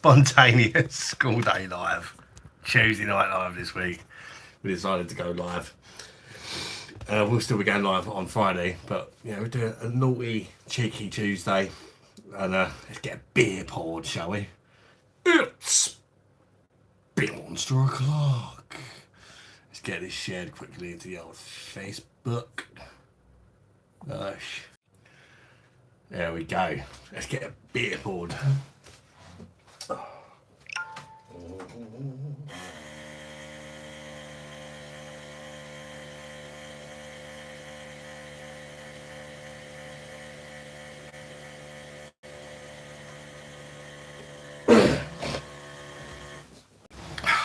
spontaneous school day live, Tuesday night live this week. We decided to go live. We'll still be going live on Friday, but yeah, we're doing a naughty, cheeky Tuesday, and let's get a beer poured, shall we? It's beer monster o'clock. Let's get this shared quickly into the old Facebook. Gosh. There we go. Let's get a beer poured.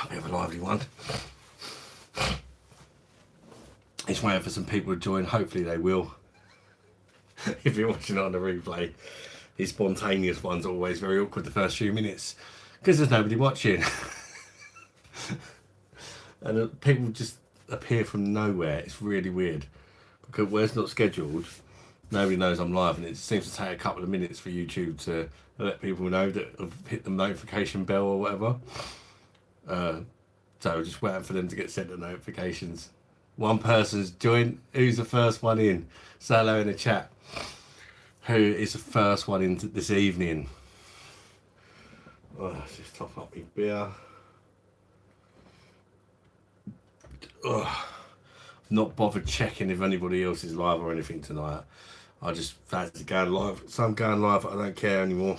Bit of a lively one. Just waiting for some people to join. Hopefully they will. If you're watching it on the replay, these spontaneous ones are always very awkward the first few minutes because there's nobody watching. And people just appear from nowhere. It's really weird because where it's not scheduled, nobody knows I'm live, and it seems to take a couple of minutes for YouTube to let people know that I've hit the notification bell or whatever. So just waiting for them to get sent the notifications. One person's joined. Who's the first one in? Say hello in the chat. Who is the first one in this evening? Oh, let's just top up my beer. Oh, not bothered checking if anybody else is live or anything tonight. I just fancy going live. So I'm going live. I don't care anymore.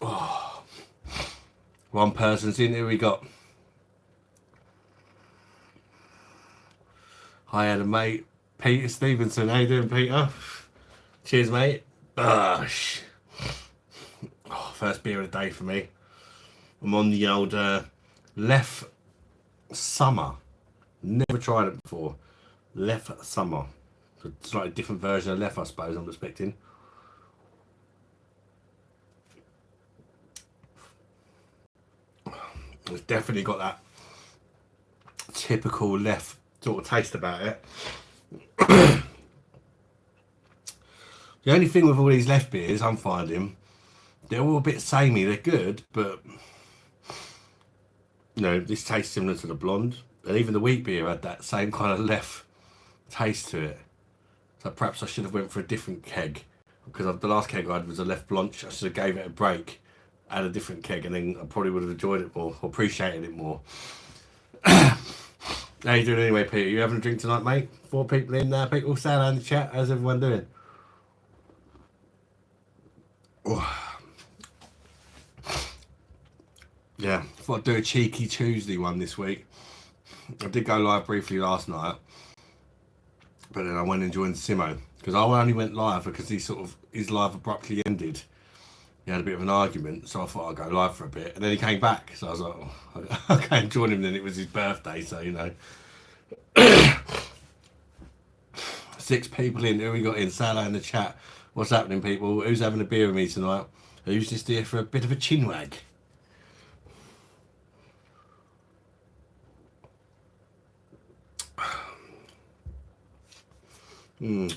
Oh. One person's in. Who we got? Hi, Adam, mate. Peter Stevenson. How you doing, Peter? Cheers, mate. BOSH. Oh, first beer of the day for me. I'm on the old Left Summer. Never tried it before. Left Summer. A slightly different version of Left, I suppose, I'm expecting. It's definitely got that typical Left sort of taste about it. The only thing with all these Left beers I'm finding, they're all a bit samey. They're good, but you know, this tastes similar to the blonde, and even the wheat beer had that same kind of Left taste to it. So perhaps I should have went for a different keg, because the last keg I had was a Left Blanche. I should have gave it a break, had a different keg, and then I probably would have enjoyed it more, or appreciated it more. How you doing anyway, Peter? You having a drink tonight, mate? 4 people in there. People say hello in the chat. How's everyone doing? Oh. Yeah, thought I'd do a cheeky Tuesday one this week. I did go live briefly last night, but then I went and joined Simo, because I only went live because his live abruptly ended. He had a bit of an argument, so I thought I'd go live for a bit, and then he came back, so I was like, oh, I can't join him. Then it was his birthday, so you know. 6 people in. Who we got in? Say hello in the chat. What's happening, people? Who's having a beer with me tonight? Who's just here for a bit of a chinwag? I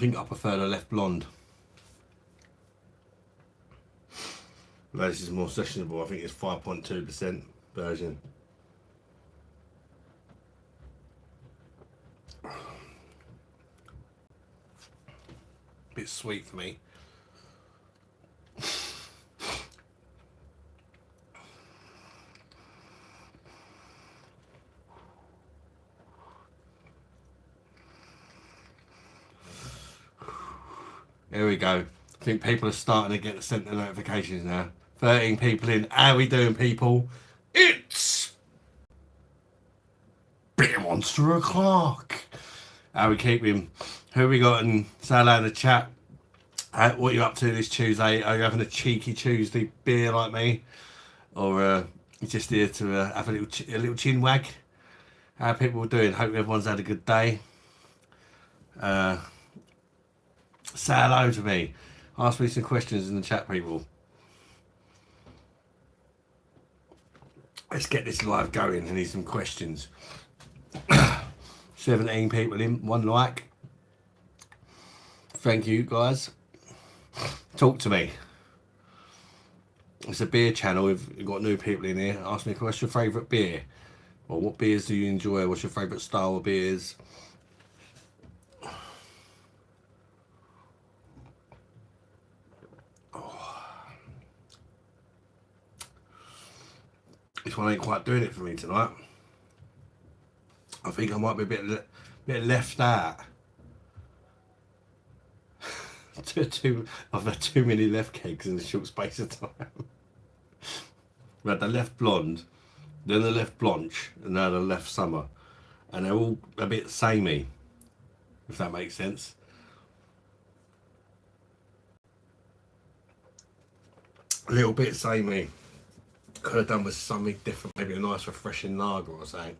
think I prefer the Left Blonde. This is more sessionable. I think it's 5.2% version. Bit sweet for me. Here we go. I think people are starting to get sent the notifications now. 13 people in. How we doing, people? It's beer monster o'clock. How we keeping? Who we got? And say hello in the chat. What are you up to this Tuesday? Are you having a cheeky Tuesday beer like me, or just here to have a little chin wag? How are people doing? Hope everyone's had a good day. Say hello to me. Ask me some questions in the chat, people. Let's get this live going. I need some questions. 17 people in, 1 like. Thank you, guys. Talk to me. It's a beer channel. We've got new people in here. Ask me, what's your favourite beer? Or what beers do you enjoy? What's your favourite style of beers? This one ain't quite doing it for me tonight. I think I might be a bit left out. I've had too many left kegs in a short space of time. We had the left blonde, then the left blanche, and now the left summer. And they're all a bit samey, if that makes sense. A little bit samey. Could have done with something different, maybe a nice refreshing lager or something.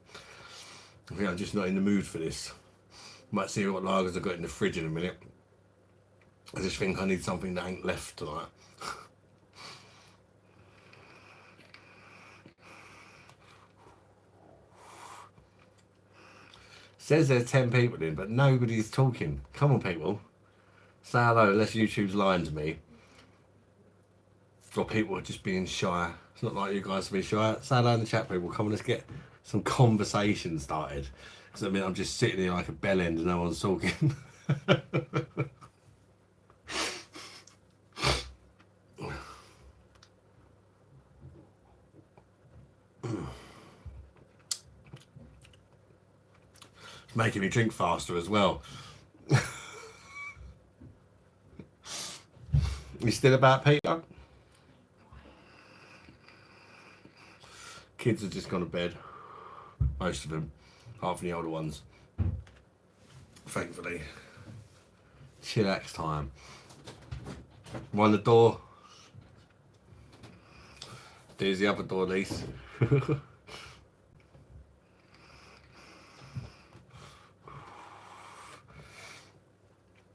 I think I'm just not in the mood for this. Might see what lagers I've got in the fridge in a minute. I just think I need something that ain't left tonight. Says there's 10 people in, but nobody's talking. Come on, people. Say hello, unless YouTube's lying to me. Or people are just being shy. It's not like you guys to be shy. Say hello in the chat, people. Come on, let's get some conversation started. Because I mean, I'm just sitting here like a bell end and no one's talking. It's making me drink faster as well. You still about, Peter? Kids have just gone to bed. Most of them. Apart from the older ones. Thankfully. Chillax time. One the door. There's the other door, Lise.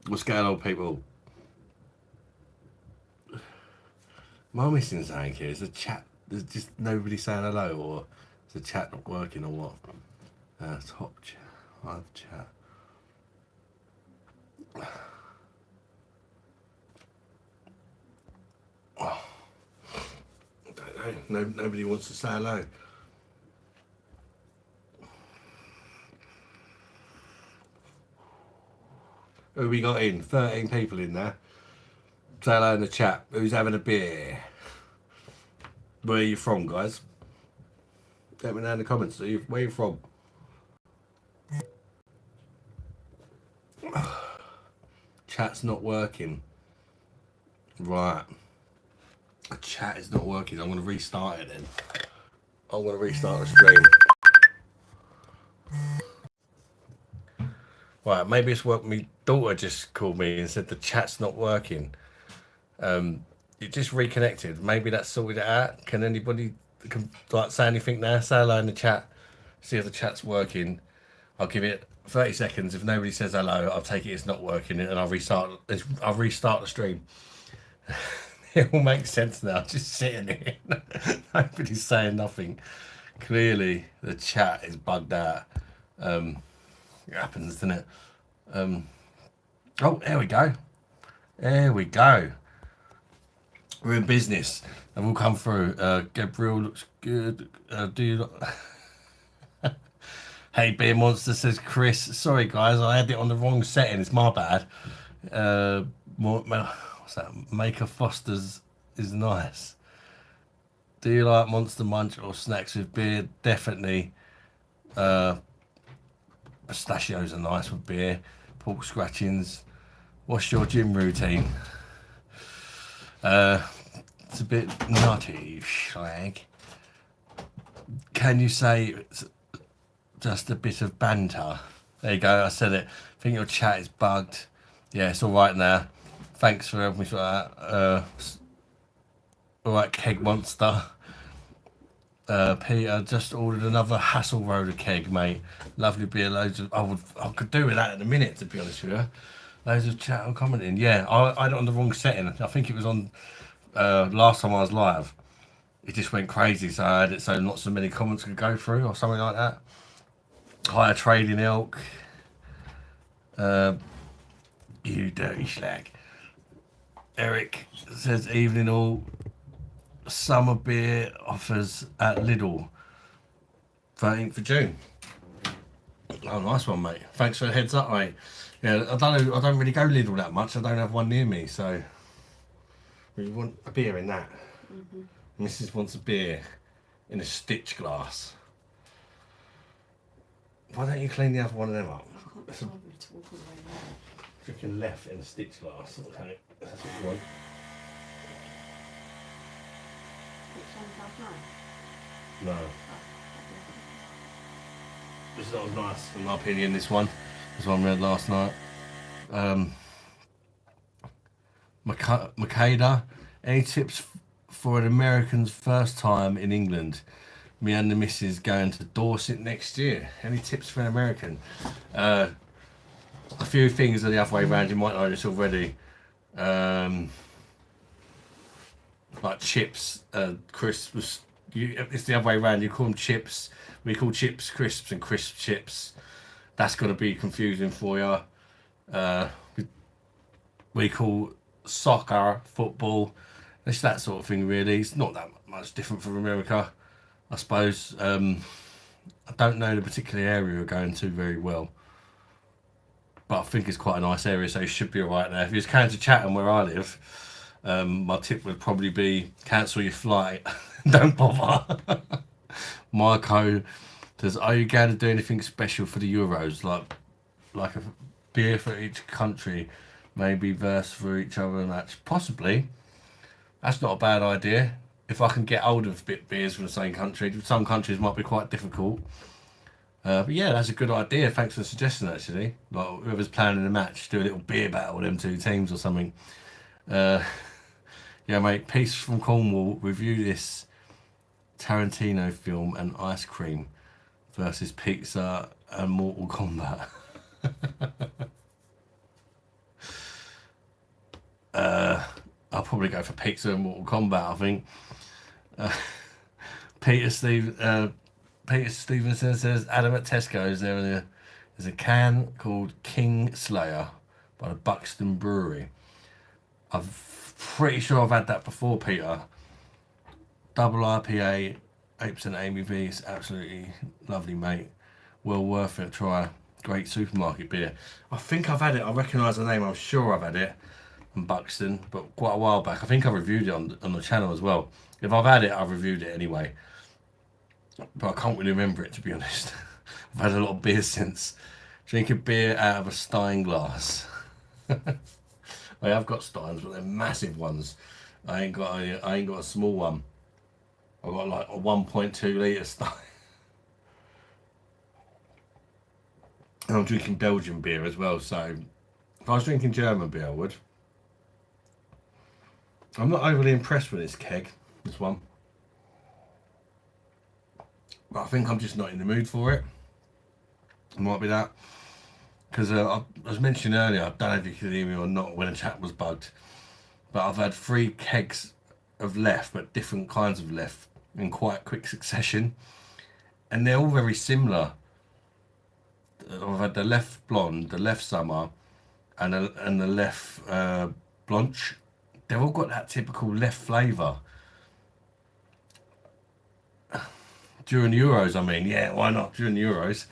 What's going on, people? Am I missing something here? Is the chat, there's just nobody saying hello, or is the chat not working, or what? Top chat, live chat. Oh, I don't know. Nobody wants to say hello. Who we got in? 13 people in there. Say hello in the chat. Who's having a beer? Where are you from, guys? Let me know in the comments. Where are you from? Chat's not working. Right. The chat is not working. I'm going to restart it then. I'm going to restart the stream. Right, maybe it's what my daughter just called me and said the chat's not working. It just reconnected. Maybe that's sorted it out. Can anybody like say anything now? Say hello in the chat. See if the chat's working. I'll give it 30 seconds. If nobody says hello, I'll take it it's not working and I'll restart the stream. It all makes sense now. Just sitting here. Nobody's saying nothing. Clearly the chat is bugged out. It happens, doesn't it? Oh, there we go. There we go. We're in business. They've all come through. Gabriel looks good. Do you Hey, Beer Monster, says Chris. Sorry, guys, I had it on the wrong setting. It's my bad. What's that? Maker Foster's is nice. Do you like Monster Munch or snacks with beer? Definitely. Pistachios are nice with beer. Pork scratchings. What's your gym routine? It's a bit nutty, slag. Can you say it's just a bit of banter? There you go, I said it. I think your chat is bugged. Yeah, it's all right now. Thanks for helping me for that. All right, Keg Monster. Peter just ordered another Hassel Roller keg, mate. Lovely beer, loads of. I could do with that in a minute, to be honest with you. Loads of chat and commenting. Yeah, I had it on the wrong setting. I think it was on last time I was live. It just went crazy, so I had it so not so many comments could go through or something like that. Higher trading elk. You dirty slag. Eric says, evening all. Summer beer offers at Lidl. 13th of June. Oh, nice one, mate. Thanks for the heads up, mate. Yeah, I don't really go Lidl that much. I don't have one near me, so we want a beer in that. Mrs. wants a beer in a stitch glass. Why don't you clean the other one of them up? Drinking left in a stitch glass. Okay, that's what you want. No. This is not as nice, in my opinion, this one. This one we had last night. Makeda, any tips for an American's first time in England? Me and the missus going to Dorset next year. Any tips for an American? A few things are the other way around. You might know this already. Like chips, crisps. It's the other way around. You call them chips. We call chips crisps and crisp chips. That's going to be confusing for you. We call soccer football. It's that sort of thing, really. It's not that much different from America, I suppose. I don't know the particular area we're going to very well, but I think it's quite a nice area, so you should be alright there. If you're going to Chatham, where I live, my tip would probably be cancel your flight. Don't bother. Marco says, are you going to do anything special for the Euros? Like a beer for each country, maybe verse for each other match? Possibly. That's not a bad idea. If I can get hold of beers from the same country. Some countries might be quite difficult. But yeah, that's a good idea. Thanks for the suggestion, actually. Like whoever's planning a match, do a little beer battle with them two teams or something. Yeah, mate. Peace from Cornwall. Review this Tarantino film and ice cream versus pizza and Mortal Kombat. I'll probably go for pizza and Mortal Kombat, I think. Peter Stevenson says, Adam at Tesco's, there's a can called King Slayer by the Buxton Brewery. I'm pretty sure I've had that before, Peter. Double IPA, 8% ABV. It's absolutely lovely, mate. Well worth it. Try. Great supermarket beer. I think I've had it. I recognise the name. I'm sure I've had it from Buxton, but quite a while back. I think I reviewed it on the channel as well. If I've had it, I've reviewed it anyway. But I can't really remember it, to be honest. I've had a lot of beer since. Drink a beer out of a Stein glass. I have got Steins, but they're massive ones. I ain't got a small one. I've got like a 1.2 litre Stein. And I'm drinking Belgian beer as well, so if I was drinking German beer, I would. I'm not overly impressed with this keg, this one. But I think I'm just not in the mood for it. It might be that. Because I was mentioning earlier, I don't know if you could hear me or not when the chat was bugged, but I've had 3 kegs of left, but different kinds of left in quite quick succession. And they're all very similar. I've had the left blonde, the left summer, and the left blanche. They've all got that typical left flavour. During the Euros, I mean, yeah, why not? During the Euros.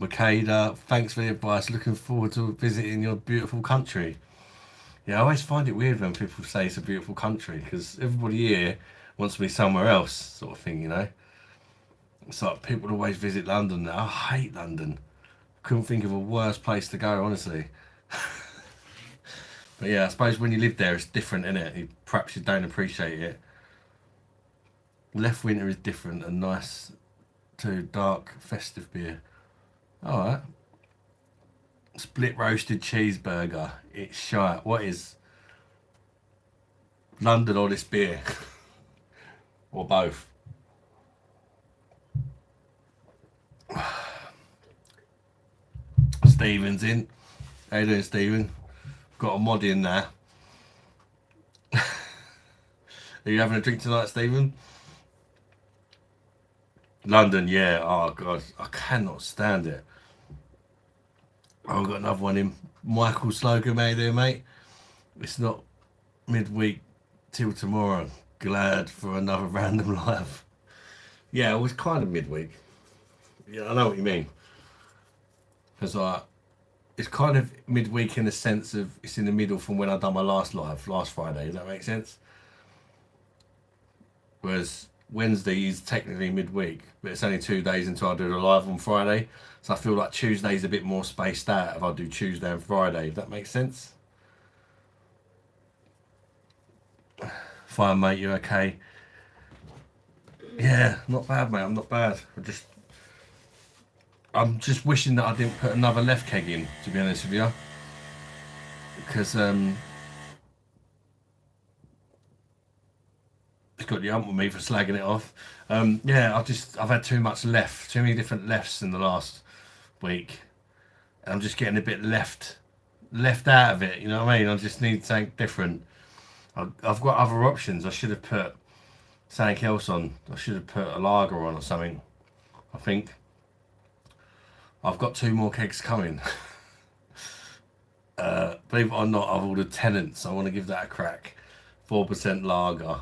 Makeda, thanks for the advice. Looking forward to visiting your beautiful country. Yeah, I always find it weird when people say it's a beautiful country, because everybody here wants to be somewhere else, sort of thing, you know. It's like people always visit London now. I hate London. Couldn't think of a worse place to go, honestly. But yeah, I suppose when you live there, it's different, innit? Perhaps you don't appreciate it. Left winter is different and nice too. Dark, festive beer. Alright. Split roasted cheeseburger. It's shite. What is London or this beer? Or both? Stephen's in. How you doing, Stephen? Got a mod in there. Are you having a drink tonight, Stephen? London, yeah. Oh god, I cannot stand it. I've got another one in. Michael's slogan made there, mate. It's not midweek till tomorrow. Glad for another random live. Yeah, it was kind of midweek. Yeah, I know what you mean. Because it's kind of midweek in the sense of it's in the middle from when I done my last live last Friday. Does that make sense? Whereas Wednesday is technically midweek, but it's only 2 days until I do the live on Friday. So I feel like Tuesday's a bit more spaced out if I do Tuesday and Friday. If that makes sense? Fine, mate. You okay? Yeah, not bad, mate. I'm not bad. I'm just wishing that I didn't put another left keg in, to be honest with you, because it's got the ump with me for slagging it off. Yeah, I've had too much left, too many different lefts in the last week, and I'm just getting a bit left out of it. You know what I mean? I just need something different. I've got other options. I should have put something else on. I should have put a lager on or something. I think I've got 2 more kegs coming. Believe it or not, I've ordered Tenants. I want to give that a crack. 4% lager.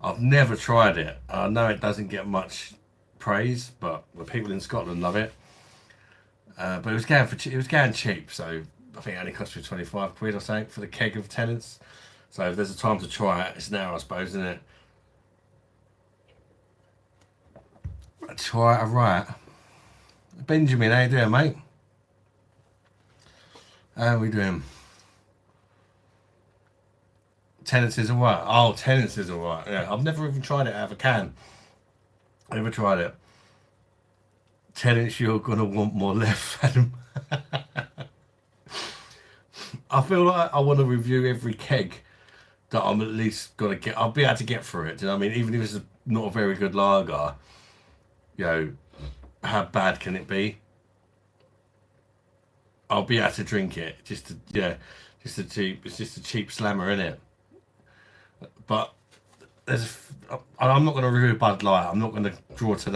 I've never tried it. I know it doesn't get much praise, but the people in Scotland love it. But it was going cheap, so I think it only cost me 25 quid or something for the keg of Tenants. So if there's a time to try it, it's now, I suppose, isn't it? Try it right. Benjamin, how you doing, mate? How are we doing? Tenants is alright. Oh, Tenants is alright. Yeah, I've never even tried it out of a can. Never tried it. Tenants, you're gonna want more left, Adam. I feel like I want to review every keg that I'm at least gonna get. I'll be able to get through it. Do you know what I mean? Even if it's not a very good lager, you know, how bad can it be? I'll be able to drink it. It's just a cheap slammer, isn't it? But I'm not going to review Bud Light. I'm not going to go to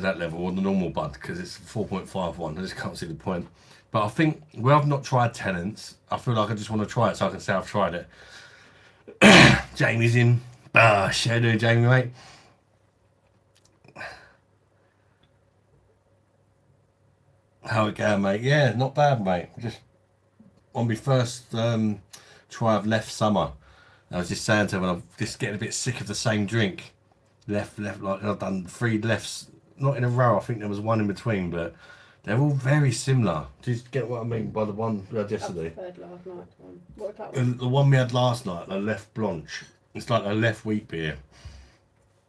that level, or the normal Bud, because it's 4.51. I just can't see the point. But I think where I've not tried Tenants, I feel like I just want to try it so I can say I've tried it. Jamie's in. BOSH. How you doing, Jamie, mate? How it going, mate? Yeah, not bad, mate. Just on my first try of left summer, I was just saying to him, I'm just getting a bit sick of the same drink. Left, like I've done 3 lefts, not in a row. I think there was one in between, but they're all very similar. Do you get what I mean by the one we had yesterday? Last night's one. What was that one? The one we had last night, a left blanche. It's like a left wheat beer.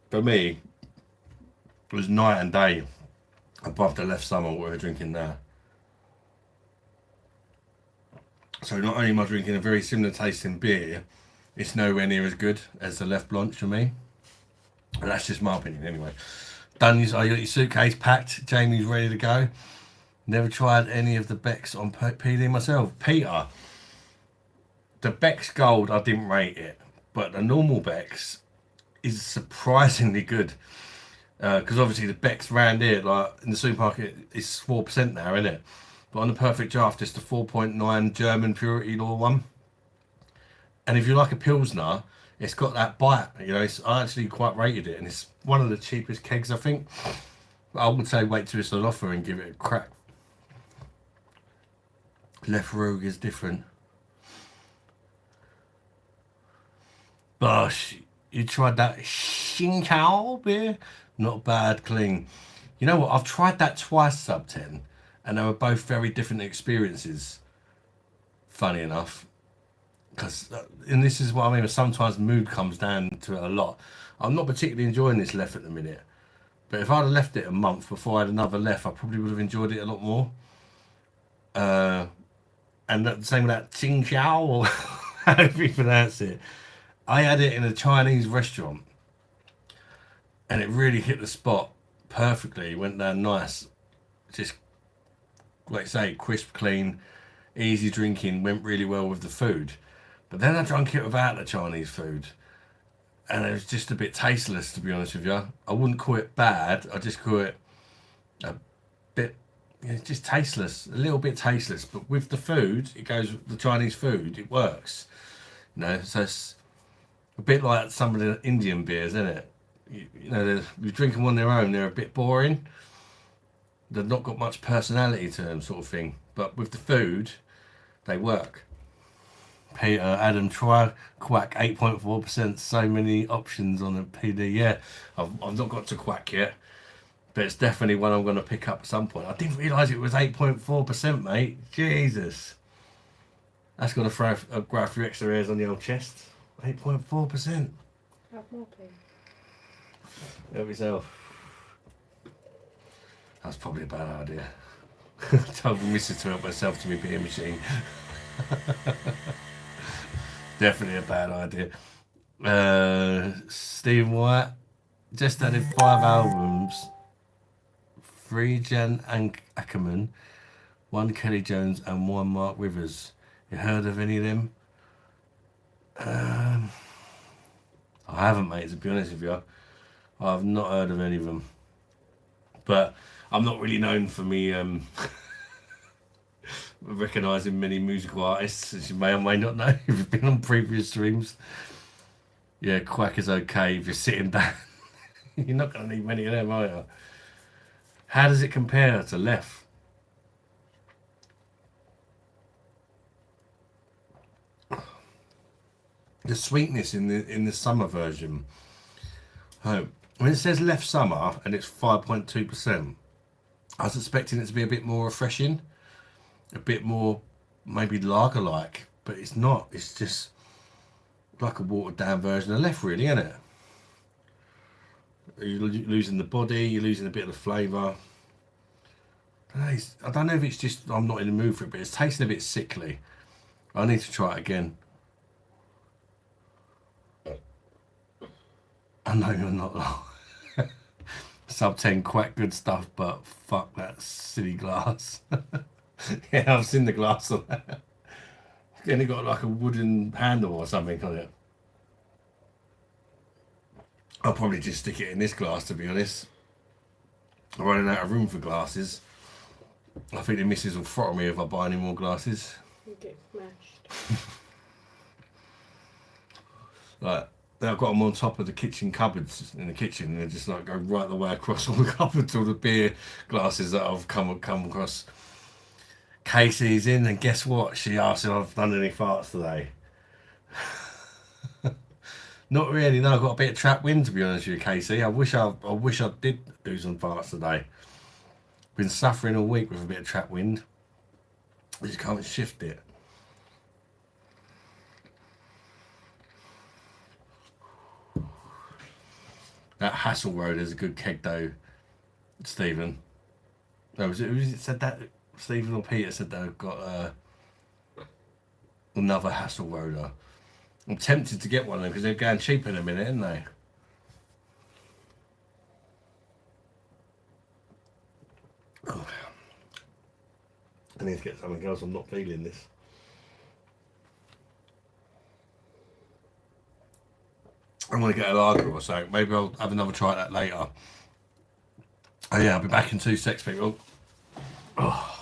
For me, it was night and day above the left summer what we're drinking now. So not only am I drinking a very similar tasting beer, it's nowhere near as good as the left blanche for me. And that's just my opinion anyway. Done, you got your suitcase packed. Jamie's ready to go. Never tried any of the Becks on PD myself. Peter, the Beck's Gold, I didn't rate it. But the normal Beck's is surprisingly good. Because obviously the Beck's round here, like in the supermarket, it's 4% now, isn't it? But on the Perfect Draft, it's the 4.9 German Purity Law one. And if you like a Pilsner, it's got that bite. You know, I actually quite rated it, and it's one of the cheapest kegs, I think. But I would say wait till it's on offer and give it a crack. Left Rogue is different. BOSH, you tried that Shinkao beer? Not bad, clean. You know what? I've tried that twice, sub 10, and they were both very different experiences. Funny enough. And this is what I mean, sometimes mood comes down to it a lot. I'm not particularly enjoying this left at the minute, but if I'd have left it a month before I had another left, I probably would have enjoyed it a lot more. And the same with that Ting Xiao, or however you pronounce it. I had it in a Chinese restaurant, and it really hit the spot perfectly. It went down nice, just like I say, crisp, clean, easy drinking. Went really well with the food. But then I drank it without the Chinese food, and it was just a bit tasteless, to be honest with you. I wouldn't call it bad. I just call it a bit it's just tasteless, a little bit tasteless. But with the food, it goes. The Chinese food, it works. You know, so it's a bit like some of the Indian beers, isn't it? You know, you drink them on their own, they're a bit boring. They've not got much personality to them, sort of thing. But with the food, they work. Peter, Adam, try Quack 8.4%. So many options on the PD. Yeah, I've not got to Quack yet, but it's definitely one I'm going to pick up at some point. I didn't realise it was 8.4%, mate. Jesus. That's going to throw a few extra hairs on the old chest. 8.4%. Have more, please. Help yourself. That's probably a bad idea. Told my missus to help herself to my beer machine. Definitely a bad idea. Steve White just added 5 albums. 3 Jan Ackerman, 1 Kelly Jones, and 1 Mark Rivers. You heard of any of them? I haven't, mate, to be honest with you. I've not heard of any of them. But I'm not really known for me recognising many musical artists, as you may or may not know if you've been on previous streams. Yeah, Quack is okay if you're sitting down. You're not going to need many of them, are you? How does it compare to Left? The sweetness in the summer version. Oh, when it says Left Summer and it's 5.2%, I was expecting it to be a bit more refreshing, a bit more maybe lager-like, but it's not. It's just like a watered-down version of Left, really, isn't it? You're losing the body, you're losing a bit of the flavour. I don't know if it's just I'm not in the mood for it, but it's tasting a bit sickly. I need to try it again. I know you're not. Sub 10 Quack good stuff, but fuck that silly glass. Yeah, I've seen the glass on that. It's only got like a wooden handle or something on it. I'll probably just stick it in this glass, to be honest. I'm running out of room for glasses. I think the missus will throttle me if I buy any more glasses. You get smashed. Like, I've got them on top of the kitchen cupboards in the kitchen, and they just like go right the way across all the cupboards, all the beer glasses that I've come across. Casey's in, and guess what? She asked if I've done any farts today. Not really. No, I've got a bit of trap wind, to be honest with you, Casey. I wish I did do some farts today. Been suffering all week with a bit of trap wind. I just can't shift it. That Hassel Road is a good keg though, Stephen. No, was it said that? Stephen or Peter said they've got another Hassel Roader. I'm tempted to get one of them because they're going cheap in a minute, aren't they? Oh. I need to get something else. I'm not feeling this. I'm going to get a lager or so. Maybe I'll have another try at that later. Oh yeah, I'll be back in 2 seconds, people. Oh.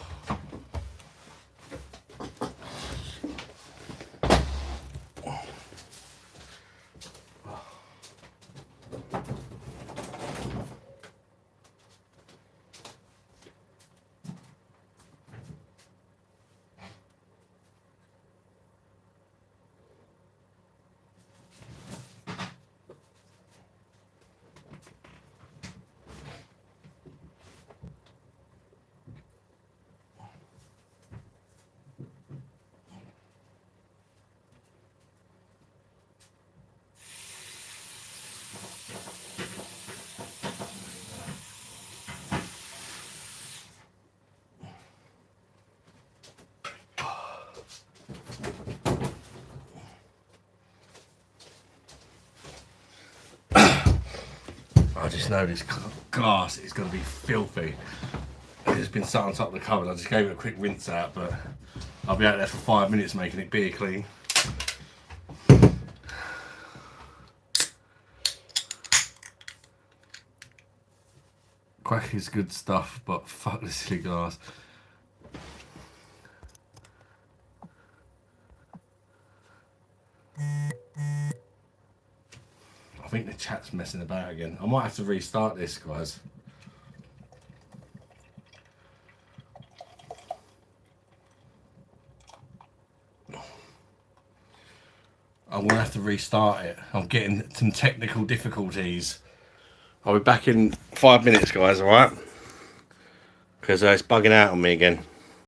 I just know this glass is going to be filthy. It's been sat on top of the cupboard. I just gave it a quick rinse out, but I'll be out there for 5 minutes making it beer clean. Quack is good stuff, but fuck this silly glass. I think the chat's messing about again. I might have to restart this, guys. I'm gonna have to restart it. I'm getting some technical difficulties. I'll be back in 5 minutes, guys, alright? Because it's bugging out on me again.